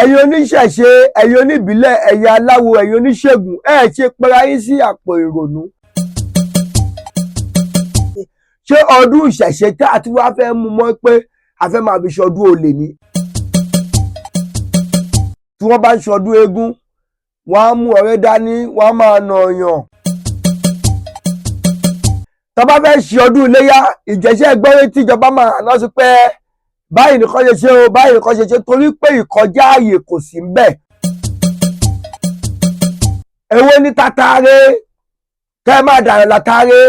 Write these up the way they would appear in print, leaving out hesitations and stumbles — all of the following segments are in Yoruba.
ẹ̀yin oníṣẹ̀ṣe, ẹ̀yin oníbílẹ̀, ẹ̀yin aláwo, ẹ̀yin oníṣègùn, ṣe pera yín sí àpò ìrònú. Ṣé ọdún ìṣẹ̀ṣe tí a ti wá fẹ́ mú mọ́ pé a fẹ́ máa fi ṣọdún olè ni? Tí wọ́n bá ń ṣọdún eégún, wọ́n á mú ọ̀rẹ́ dání, wọ́n á máa nà yàn. Tí wọ́n bá fẹ́ ṣe ọdún iléyá, ìjẹ́ṣẹ́ gbọ́rẹ́ tíjọba máa hàn lọ́sí pé báyìí nìkan ṣe ṣe o, báyìí nìkan ṣe ṣe, torí pé ìkọjá ààyè kò sí ń bẹ̀. Èwo ni tatare, kẹ́ ẹ máa dàrẹ̀ látare,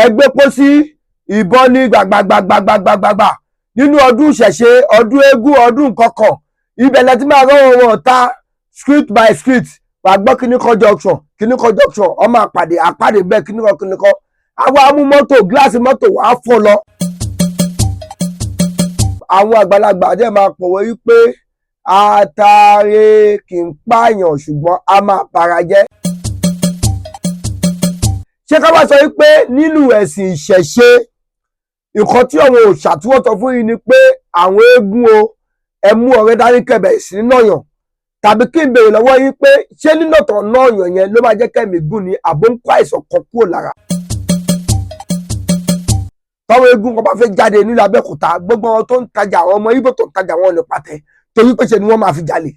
ẹgbẹ́ pósí, ìbọn ní gbàgbàgbàgbàgbàgbà nínú ọdún ìṣẹ̀ṣe, ọdún eégún, ọdún kọ̀ọ̀kan. Ibẹ̀ lẹ ti máa rọ́wọ́ wọn ta street by street, wà gbọ́ kíníkan junction, ọmọ àpàdé bẹ́ẹ̀ kíníkan. Àwa mú mọ́tò, gíláàsì mọ́tò wà á fọ́ lọ. Àwọn àgbàlagbà dẹ̀ máa pòwe wípé àtàrẹ kì í pààyàn ṣùgbọ́n a máa bara jẹ́. Ṣé ká bá sọ wípé nínú ẹ̀sìn ìṣẹ̀ṣe, nǹkan tí àwọn òòṣà tí wọ́n sọ fún yín ni pé àwọn eégún o, ẹ mú ọ̀rẹ́ dání kẹ̀bẹ̀ sí náyàn, tàbí kí n béèrè lọ́wọ́ yín pé ṣé nínà tán náyàn yẹn ló máa jẹ́ kẹ́mi gùn ní àbó ń kó àìsàn kan kúrò lára? Táwọn eégún kan bá fẹ́ jáde nílùú Abẹ́òkúta, gbogbo wọn tó ń tajà, àwọn ọmọ Ìgbò tó ń tajà wọn lè pàtẹ torí pé ṣe ni wọ́n máa fi jalè.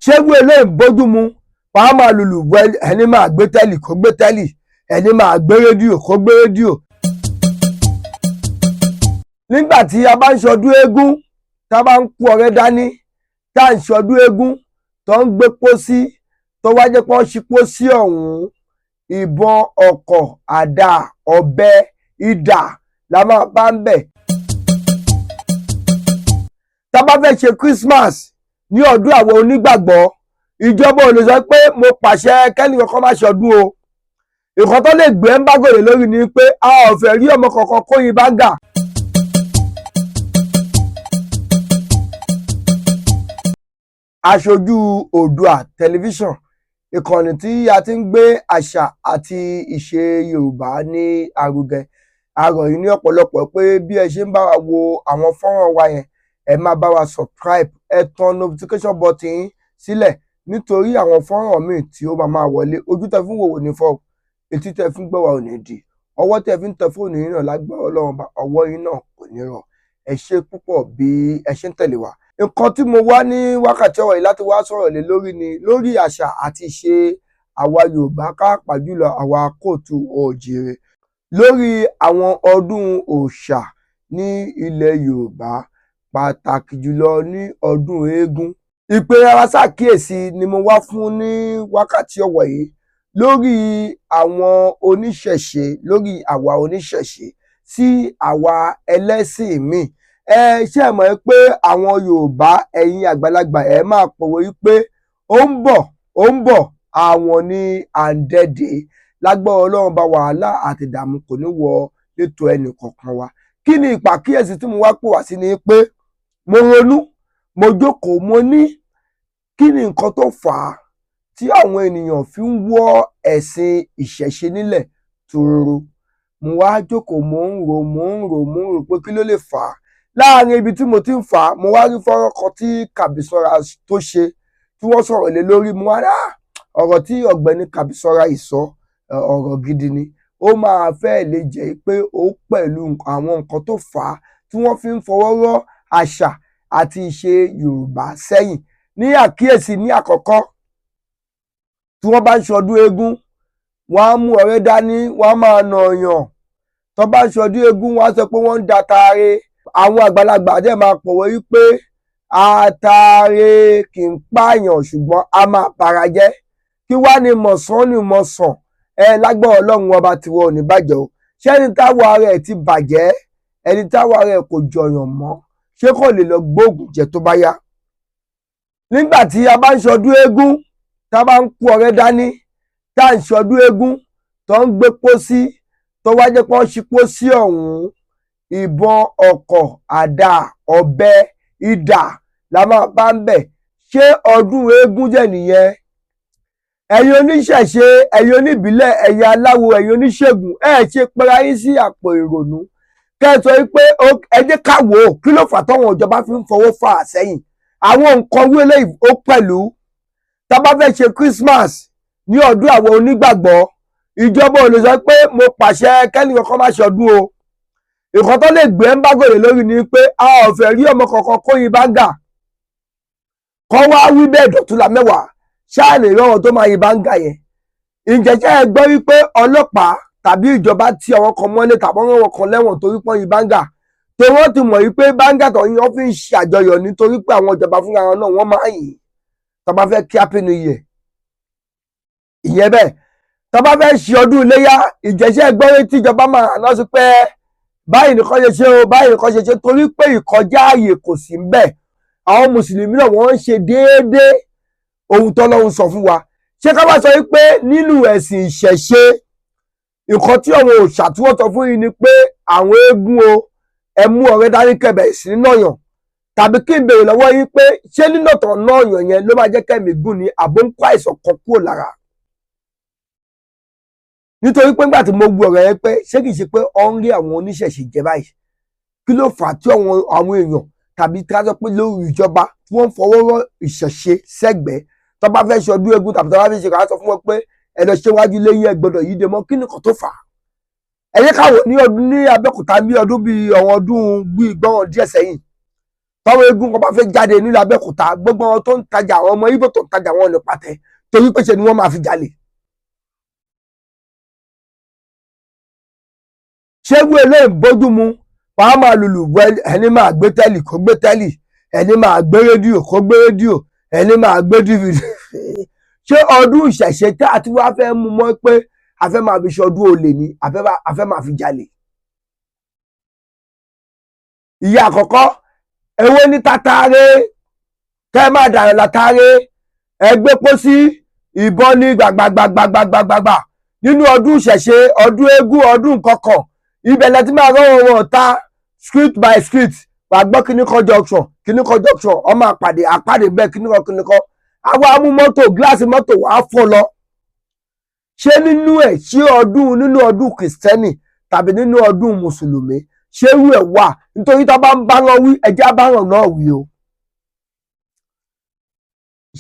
Ṣé eégún eléyìí bójú mu? Wọ́n á máa lùlù bọ ẹni máa gbé tẹ́lì kó gbé tẹ́lì, ẹni máa gbé rédíò kó gbé rédíò. Nígbà tí a bá ń ṣọdún eégún, tá a bá ń kó ọ̀rẹ́ dání, tá à ń ṣọdún eégún, tó ń gbé pósí, tó wá jẹ́ pé wọ́n ṣí pósí ọ̀hún, ìbọn, ọ̀kọ̀, àdá, ọ̀bẹ, idà la máa bá ń bẹ̀. Tá a bá fẹ́ ṣe Christmas ní ọdún àwọn onígbàgbọ́, ìjọba ò lè sọ pé mo pàṣẹ kẹ́nìkan kan má ṣọdún o. Nǹkan tó lè gbé ẹ́ńbágò lé lórí ni pé a ò fẹ́ rí ọmọ kankan kóyin báńgà. Aṣojú Oòduà tẹlifíṣàn, ìkànnì tí a ti ń gbé àṣà àti ìṣe Yorùbá ní arugẹ. A rọ̀ yín ní ọ̀pọ̀lọpọ̀ pé bí ẹ ṣe ń bá wa wo àwọn fọ́nrán wa yẹn, ẹ máa bá wa subscribe, ẹ tan notification button yín sílẹ̀ nítorí àwọn fọ́nrán míì tí ó máa wọlé. Ojú tẹ fún wòwò ní fọ́, etí tẹ fún gbọ́ wa ò ní di, ọwọ́ tẹ fi ń tẹ fóònù yín náà lágbára Ọlọ́run bá ọwọ́ yín náà kò ní rọ̀. Ẹ ṣé púpọ̀ bí ẹ ṣe ń tẹ̀lé wa. Nǹkan tí mo wá ní wákàtí ọ̀wọ̀ yìí láti wá sọ̀rọ̀ lé lórí ni lórí àṣà àti ìṣe àwa Yorùbá, pàápàá jùlọ àwa kóòtù òjìrè, lórí àwọn ọdún òòṣà ní ilẹ̀ Yorùbá, pàtàkì jùlọ ní ọdún eégún. Ìpèrè wa ṣàkíyèsí ni mo wá fún ní wákàtí ọ̀wọ̀ yìí lórí àwọn oníṣẹ̀ṣe, lórí àwa oníṣẹ̀ṣe sí àwa ẹlẹ́sìn míì. Ṣé ẹ mọ̀ pé àwọn Yorùbá, ẹ̀yin àgbàlagbà, ẹ máa pòwe wípé ó ń bọ̀ àwọn ní àǹdẹ̀dẹ̀, lágbára Ọlọ́run bá wàhálà àti ìdààmú kò ní wọ létò ẹnì kọ̀ọ̀kan wa. Kí ni ìpàkíyèsí tí mo wá pè wá sí ni pé mo ronú, mo jókòó, mo ní kí ni nǹkan tó fà á tí àwọn ènìyàn fi ń wọ́ ẹ̀sìn ìṣẹ̀ṣe nílẹ̀ tòroro. Mo wá jókòó, mo ń rò pé kí ló lè fà á. Láàárín ibi tí mo ti ń fà á, mo wá rí fọ́nrán kan tí Kàbísọ́lá tó ṣe, tí wọ́n sọ̀rọ̀ lé lórí. Mo wá ọ̀rọ̀ tí ọ̀gbẹ́ni Kàbísọ́lá yìí sọ, ọ̀rọ̀ gidi ni. Ó máa fẹ́ lè jẹ́ pé ó pẹ̀lú àwọn nǹkan tó fà á tí wọ́n fi ń fọwọ́ rọ́ àṣà àti ìṣe Yorùbá sẹ́yìn. Ní àkíyèsí ní àkọ́kọ́, tí wọ́n bá ń ṣọdún eégún, wọ́n á mú ọ̀rẹ́ dání, wọ́n á máa nà yàn. Tó bá ń ṣọdún eégún, wọ́n á sọ pé wọ́n ń da taare. Àwọn àgbàlagbà dẹ̀ máa pòwe wípé àtàrẹ kì í pààyàn ṣùgbọ́n a máa bara jẹ́. Kí wá ní mọ̀sán lágbára Ọlọ́run ọba tiwọn ò ní bàjẹ́ o. Ṣé ẹni táwa rẹ̀ ti bàjẹ́, ẹni táwa rẹ̀ kò jọyàn mọ́, ṣé kò lè lọ gbóògùn jẹ tó bá yá? Nígbà tí a bá ń ṣọdún eégún, tá a bá ń kó ọ̀rẹ́ dání, tá à ń ṣọdún eégún, tó ń gbé pósí, tó wá jẹ́ pé wọ́n ṣí pósí ọ̀hún, ìbọn, ọ̀kọ̀, àdá, ọ̀bẹ, idà la máa bá ń bẹ̀. Ṣé ọdún eégún jẹ́ nìyẹn? Ẹ̀yin oníṣẹ̀ṣe, ẹ̀yin oníbílẹ̀, ẹ̀yin aláwo, ẹ̀yin oníṣègùn, ṣe pera yín sí àpò ìrònú. kẹ́ ẹ sọ pé ẹ jẹ́ ká wò ó kí ló fà tọ́wọn ìjọba fi ń fọwọ́ fà sẹ́yìn àwọn nǹkan wí eléyìí ó pẹ̀lú tá a bá fẹ́ ṣe Christmas ní ọdún àwọn onígbàgbọ́ ìjọba ò lè sọ pé mo pàṣẹ kẹ́nìkan kan má ṣe ọdún o nǹkan tó lè gbé ẹ́ńbágò lé lórí ni pé a ò fẹ́ rí ọmọ kankan kó yin báńgà kọ́ wá wí bẹ́ẹ̀ dọ̀túnla mẹ́wàá ṣáà lè rọrùn tó máa yin báńgà yẹn ìjẹ́jẹ́ ẹ gbọ́ wípé ọlọ́pàá tàbí ìjọba tí àwọn kan mọ́lé tàbí àwọn kan lẹ́wọ̀n torí pọ́n yin báńgà tó wọ́n ti mọ̀ wípé báńgà tó yin wọ́n fi ń ṣe àjọyọ̀ nítorí pé àwọn ìjọba fúnra wọn náà wọ́n máa yìn tó bá fẹ́ kí happy new year ìyẹn bẹ́ẹ̀ tó bá fẹ́ ṣe ọdún iléyá ìjẹ́jẹ́ ẹ gbọ́ tí ìjọba máa hàn náà sí pé báyìí nìkan ṣe ṣe o báyìí nìkan ṣe ṣe torí pé ìkọjá ààyè kò sí ń bẹ̀ àwọn mùsùlùmí náà wọ́n ń ṣe déédéé ohun tọ́lọ́run sọ fún wa ṣé ká bá sọ wípé nínú ẹ̀sìn ìṣẹ̀ṣe nǹkan tí àwọn òòṣà tí wọ́n sọ fún yìí ni pé àwọn eégún o ẹ mú ọ̀rẹ́ dání kẹbẹ̀ sí nọ̀yàn tàbí kí n béèrè lọ́wọ́ yín pé ṣé nínà tán nọ̀yàn yẹn ló máa jẹ́ kẹ́mi gùn ní àbó ń kó àìsàn kan kúrò lára nítorí pé nígbà tí mo gbọ́ ọ̀rọ̀ yẹn pé ṣé kìí ṣe pé ọ ń rí àwọn oníṣẹ̀ṣe jẹ báyìí kí ló fà á tí àwọn èèyàn tàbí tí wọ́n sọ pé lórí ìjọba tí wọ́n ń fọwọ́ rọ́ ìṣẹ̀ṣe sẹ́gbẹ̀ẹ́ tó bá fẹ́ ṣe ọdún eégún tàbí tó bá fẹ́ ṣe kàá sọ fún wọn pé ẹ lọ ṣe wájú lẹ́yìn ẹgbọ́dọ̀ yìí dé mọ́ kí nìkan tó fà á ẹ yẹ káwọ ní ọdún ní Abẹ́òkúta ní ọdún bíi àwọn ọdún bíi gbọ́n díẹ̀ sẹ́yìn táwọn eégún kan bá fẹ́ jáde nílùú Abẹ́òkúta gbogbo àwọn tó ń tajà àwọn ọmọ Ìgbò tó ń tajà wọn lè pàtẹ torí pé ṣe ni wọ́n máa fi jalè ṣé wú eléyìí bójú mu wàá máa lùlù bọ ẹni máa gbé tẹ́lì kó gbé tẹ́lì ẹni máa gbé rédíò kó gbé rédíò ẹni máa gbé DVD ṣé ọdún ìṣẹ̀ṣe tí a ti wá fẹ́ mú mọ́ pé a fẹ́ máa fi ṣe ọdún olè ni a fẹ́ máa fi jalè. ìyá àkọ́kọ́ ewé ní tátàré kẹ́ ẹ máa dàrẹ̀ látàré ẹgbẹ́ pósí ìbọn ní gbàgbàgbàgbàgbàgbà nínú ọdún ìṣẹ̀ṣe ọdún eégún ọdún kọ̀ọ̀kan ibẹ̀ lẹ́tí máa rọrùn wọn ta street by street wà gbọ́ kíníkan junction ọmọ àpàdé bẹ́ẹ̀ kíníkan àwa mú mọ́tò gíláàsì mọ́tò wàá fọ́ lọ ṣé nínú ọdún kìrìsìtẹ́nì tàbí nínú ọdún mùsùlùmí ṣé irú ẹ̀ wà nítorí tá a bá ń bá wọn wí ẹjẹ́ abáhàn náà wí o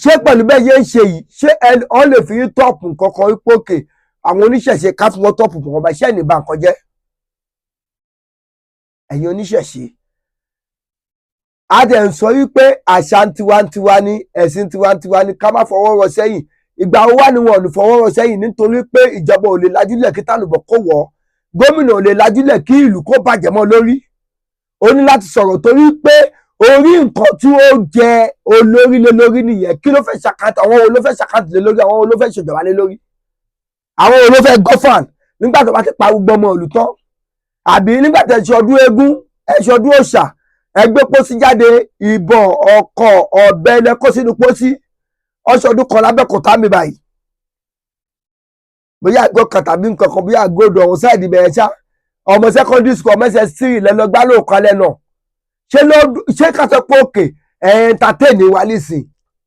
ṣé pẹ̀lú bẹ́ẹ̀ yẹn ń ṣe yìí ṣé ọ lè fi tọ́ọ̀pù kankan ipò òkè àwọn oníṣẹ̀ṣe ká fún wọn tọ́ọ̀pù kankan bá iṣẹ́ ìnìbà nǹkan jẹ́ ẹ̀yin oníṣẹ̀ṣe a dẹ̀ ń sọ wípé àṣà tiwantiwa ni ẹ̀sìn tiwantiwa ni ká má fọwọ́ rọ sẹ́yìn ìgbà wo wá ni wọn ò ní fọwọ́ rọ sẹ́yìn nítorí pé ìjọba ò lè lajúlẹ̀ kí tálùbọ̀ kó wọ̀ gómìnà ò lè lajúlẹ̀ kí ìlú kó bàjẹ́ mọ́ lórí ó ní láti sọ̀rọ̀ torí pé orí nǹkan tí ó jẹ olórí lé lórí nìyẹn kí ló fẹ́ ṣàkàtà àwọn wo ló fẹ́ ṣàkàtà lé lórí àwọn wo ló fẹ́ ṣèjọba lé lórí àwọn wo ló fẹ́ gọ́fàn nígbà tó bá ti pa gbogbo ọmọ ìlú tán àbí nígbà tó ṣe ọdún eégún ẹ̀ṣẹ̀ ọdún òòṣà ẹgbẹ́ pósí jáde ìbọn ọkọ̀ ọ̀bẹ lẹ́kọ́ sínú pósí ọṣọ ọdún kan lábẹ́kúta mi báyìí bóyá àgọ́ kan tàbí nǹkan kan bóyá àgọ́dọ̀ ọ̀hún sáìdì bẹ̀rẹ̀ ṣá ọmọ secondary school ọmọ ss3 lẹ́lọ́gbá lóòkan lẹ́nà ṣé ká sọ pé òkè entertain wa nísìn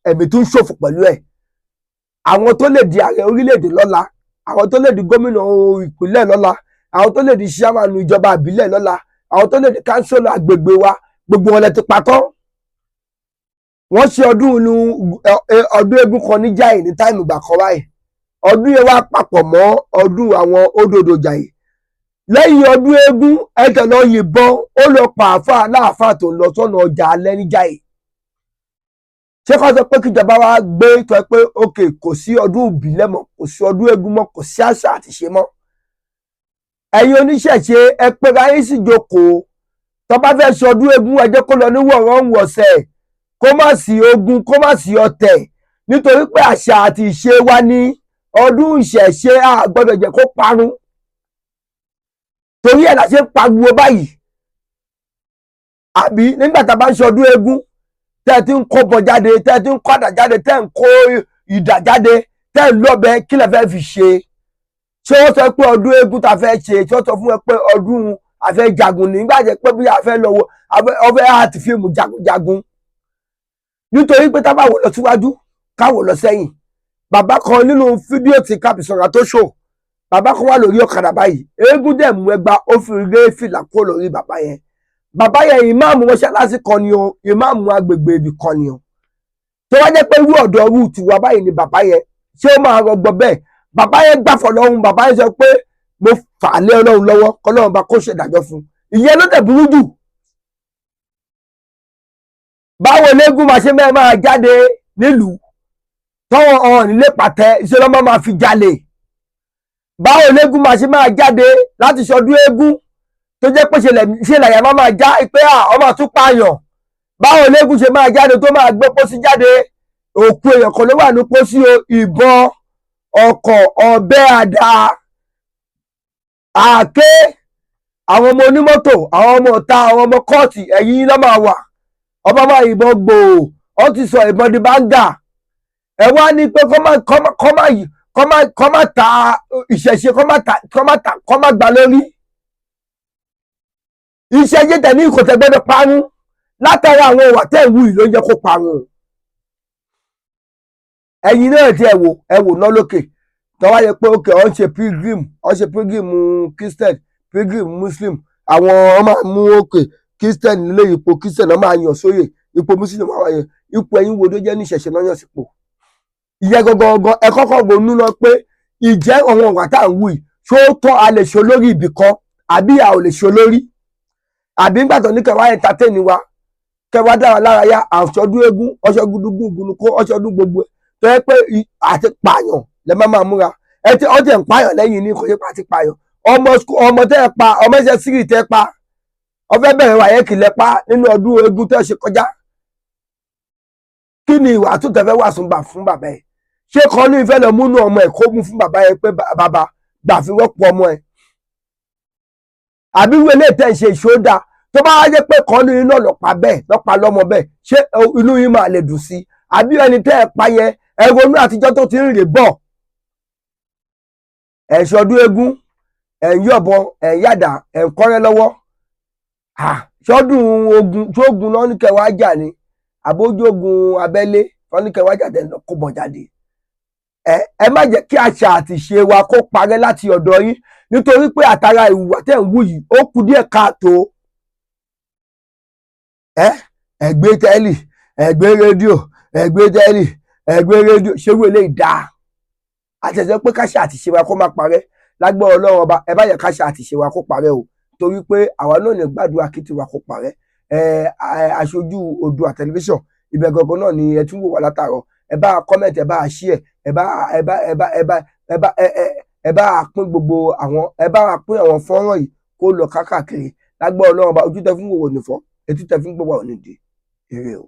ẹ̀mí tún ṣòfò pẹ̀lú ẹ̀ àwọn tó lè di ààrẹ orílẹ̀-èdè lọ́la àwọn tó lè di gómìnà ìpínlẹ̀ lọ́la àwọn tó lè di chairman ìjọba ìbílẹ̀ lọ́la àwọn tó lè di kánsílọ̀ àgbègbè wa gbogbo wọn lẹ ti patọ́ wọ́n ṣe ọdún eégún kan ní Jàyè ní táìmù ìgbà kan báyìí ọdún yẹn wá papọ̀ mọ́ ọdún àwọn Òdòdó Jàyè lẹ́yìn ọdún eégún ẹ̀tẹ̀ lọ yìnbọn ó lọ pa àáfàá láàfáà tó ń lọ sọ́nà ọjà alẹ́ ní Jàyè ṣé kọ́ sọ pé kíjọba wa gbé tó ẹ pé òkè kò sí ọdún ìbílẹ̀ mọ́ kò sí ọdún eégún mọ́ kò sí àṣà àti ṣe mọ́ ẹ̀yin oníṣẹ̀ṣe ẹ pera yín sì jókòó tó bá fẹ́ ṣe ọdún eégún ẹ jẹ́ kó lọ ní wọ̀rọ̀ǹwọ̀sẹ̀ kó má sí ogun kó má sí ọ̀tẹ̀ nítorí pé àṣà àti ìṣe wa ní ọdún ìṣẹ̀ṣe a gbọ́dọ̀ jẹ́ kó parun torí ẹ̀ la ṣe ń pariwo báyìí àbí nígbà tá a bá ń ṣe ọdún eégún tẹ́ ẹ ti ń kó bọ̀ jáde tẹ́ ẹ ti ń kó àdá jáde tẹ́ ẹ ń kó ìdà jáde tẹ́ ẹ ń lọ́bẹ kí lẹ fẹ́ fi ṣe ṣé wọ́n sọ pé ọdún eégún tá a fẹ́ ṣe ṣé wọ́n sọ fún ẹ pé ọdún a fẹ́ jagun nígbà jẹ́ pé bí a fẹ́ lọ wo ọfẹ́ àti fíìmù jagun nítorí pé tá a bá wò lọ síwájú ká wò lọ sẹ́yìn bàbá kan nínú fídíò tí Kábísọ̀rà tó ṣò bàbá kan wà lórí ọ̀kadà báyìí eégún dẹ̀ mú ẹgba ó fi ré fìlà kó lórí bàbá yẹn ìmáàmù mọ́ṣáláṣí kan ni o ìmáàmù agbègbè ibì kan ni o tó wá jẹ́ pé irú ọ̀dọ́ irú tiwa báyìí ni bàbá yẹn ṣé ó máa rọgbọ bẹ́ẹ̀ bàbá yẹn gbàfọ̀ lọ́hùn bàbá yẹn sọ pé mo fà á lé ọlọ́run lọ́wọ́ kọ́lọ́run bá kó ṣèdájọ́ fún ìyẹn ló tẹ̀ burú jù. báwo lẹ́gùn máa ṣe máa jáde nílùú tọ́wọ́ ọ̀hún nílé pàtẹ iṣẹ́ lọ́mọ máa fi jalè báwo lẹ́gùn máa ṣe máa jáde láti ṣọdún eégún tó jẹ́ pé ṣe làyà máa já pé ọmọ tún pààyàn báwo lẹ́gùn ṣe máa jáde tó máa gbé pósí jáde òkú èèyàn kan ló wà ní pósí o ìbọn ọkọ̀ ọ̀bẹ àdá àáké àwọn ọmọ onímọ́tò àwọn ọmọ ọ̀tá àwọn ọmọ kọ́ọ̀tì ẹ̀yìn ló máa wà ọba máa yìnbọn gbòò ó ti sọ ìbọn di báńgà ẹ wá ní pé kọ́ má ta ìṣẹ̀ṣe kọ́ má gbà lórí ìṣẹ̀ṣe tẹ̀ ní ìkòtẹ́ gbọ́dọ̀ parun látara àwọn ìwà tẹ̀ ń wù yìí ló ń jẹ́ kó parun ẹ̀yin náà tí ẹ wò náà lókè tọ́wá yẹ pé ókè ọ̀ ń ṣe pilgrim Christian pilgrim Muslim àwọn ọmọ mú òkè Christian nílé ipò Christian náà máa yàn sóyè ipò Muslim máa wáyé ipò ẹ̀yin wo ló jẹ́ ní ìṣẹ̀ṣe náà yàn sípò ìyẹn gangan ẹ kọ́kọ́ ronú lọ pé ìjẹ́ àwọn ọ̀gá tá à ń wù yìí ṣó tọ́ a lè ṣe olórí ibì kan àbí a ò lè ṣe olórí àbí nígbà tó ní kẹwàá entertain wa kẹwàá dára lára yá àṣọdún eégún ọṣọdún gúnugún kó ọṣọdún gbogbo tó yẹ pé àti pààyàn lẹ máa múra ẹ tí ọjọ́ ń pààyàn lẹ́yìn ní ìkọ̀yẹ́ pàtí pààyàn ọmọ tẹ́ ẹ pa ọmọ ẹsẹ̀ sírì tẹ́ pa ọfẹ́ bẹ̀rẹ̀ wàyẹ́kì lẹ pa nínú ọdún eégún tẹ́ ṣe kọjá kí ni ìwà tó tẹ̀fẹ́ wà fún bàbá ẹ̀ ṣé kan ní ìfẹ́ lọ múnú ọmọ ẹ̀ kó mú fún bàbá ẹ̀ pé bàbá gbà fi rọ́pò ọmọ ẹ̀ àbí wọlé tẹ̀ ń ṣe ìṣódà tó bá jẹ́ pé kan ní iná lọ́pàá lọ́mọ bẹ́ẹ̀ ṣé inú yín máa lè dùn sí àbí ẹni tẹ́ ẹ pa yẹn ẹ ronú àtijọ́ tó ti ń rè bọ̀ ẹ̀ ṣọdún eégún ẹ̀ ń yọ̀bọ̀n ẹ̀ ń yàdà ẹ̀ ń kọ́rẹ́ lọ́wọ́ ṣọdún ogun tó ogun náà ní kẹwàá jà ni àbójú ogun abẹ́lé wọn ní kẹwàá jáde kó bọ̀ jáde ẹ má jẹ́ kí àṣà àti ìṣe wa kó parẹ́ láti ọ̀dọ̀ yín nítorí pé àtàrà ìhùwà tẹ̀ ń wù yìí ó kù díẹ̀ káàtó ẹgbẹ́ tẹ́lì ẹgbẹ́ rédíò ṣerú eléyìí dáa àtẹ̀sẹ̀ pé káṣà àti ìṣe wa kó má parẹ́ lágbára Ọlọ́run ọba ẹ bá yẹ káṣà àti ìṣe wa kó parẹ́ o torí pé àwa náà ní gbàdúrà kí tiwa kó parẹ́ aṣojú Oòduà tẹlifíṣàn ibẹ̀ gangan náà ni ẹ tún wò wá látàárọ̀ ẹ bá comment ẹ bá share ẹ bá pín gbogbo àwọn àwọn fọ́nrán yìí kó lọ káàkiri lágbára Ọlọ́run ọba ojú tẹ fún wòwò nìfọ́ etí tẹ fún gbogbo àwọn onídìí èrè o.